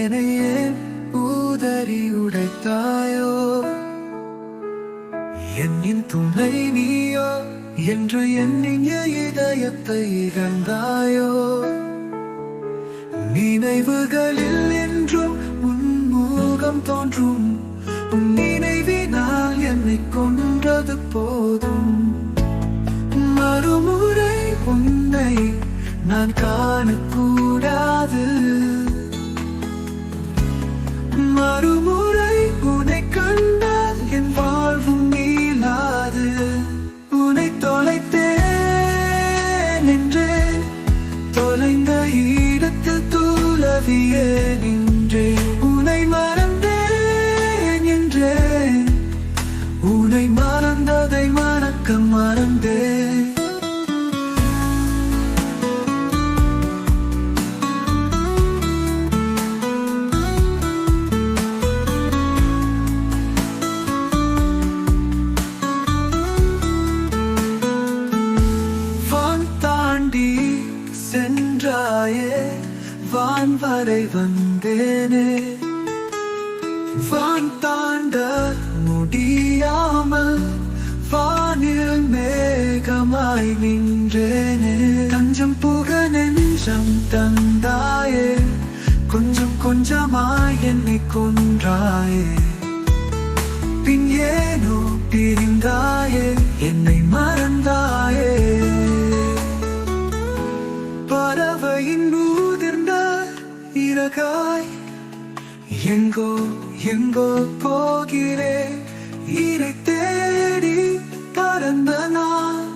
என்னையே ஊதறி உடைத்தாயோ, என்னின் துணை நீயோ என்று எண்ணிய இதயத்தை இழந்தாயோ. நினைவுகளில் என்றும் உன்முகம் தோன்றும், உன் நினைவினால் என்னை கொன்றது போதும். மறுமுறை உன்னை நான் காணக்கூடாது, மறுமுறை உன்னை கண்டால் என் வாழ்வும் நீளாது. உன்னை தொலைத்தேன் என்றே, தொலைந்த இடத்தில் தூளவியே நின்றே. உன்னை மறந்தேன் என்றே, உன்னை மறந்ததை மறக்க மறந்தேன். சென்றாயே வான் வரை வந்தேனே, வான் தாண்ட முடியாமல் வானில் மேகமாய் நின்றேனே. தஞ்சம் புக நெஞ்சம் தந்தாயே, கொஞ்சம் கொஞ்சமாய் என்னை கொன்றாயே. பின் ஏனோ பிரிந்தாயே, என்னை மறந்தாயே. பறவையின் ஊதிர்ந்த இறகாய் எங்கோ எங்கோ போகிறேன். இறை தேடி பறந்த நான்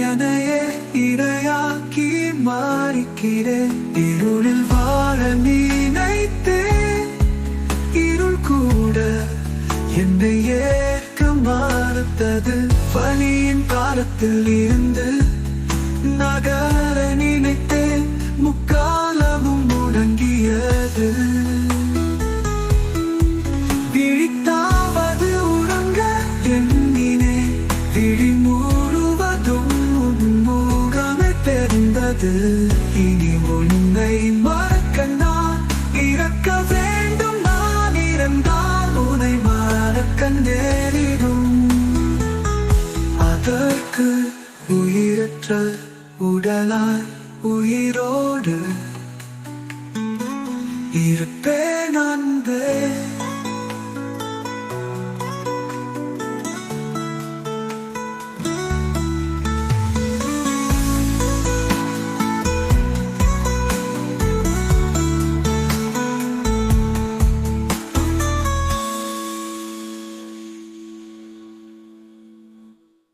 என்னையே இரையாக்கி மாறிக்கிறேன். இருளில் வாழ நினைத்தேன், இருள் கூட என்னை ஏற்க மறுத்தது. வலியின் காலத்தில் இருந்து நகர நினைத்தேன், முக்காலமும் முடங்கியது. விழித்தாவது உறங்க எண்ணினே, விழி முழுவதும் முகமே தெரிந்தது. இனி உன்னை மறக்க நான் இறக்க வேண்டும், நான் இறந்தால் உன்னை மறக்க நேரிடும். அதற்கு உயிரற்ற உடலாய் உயிரோடு இருப்பேன்.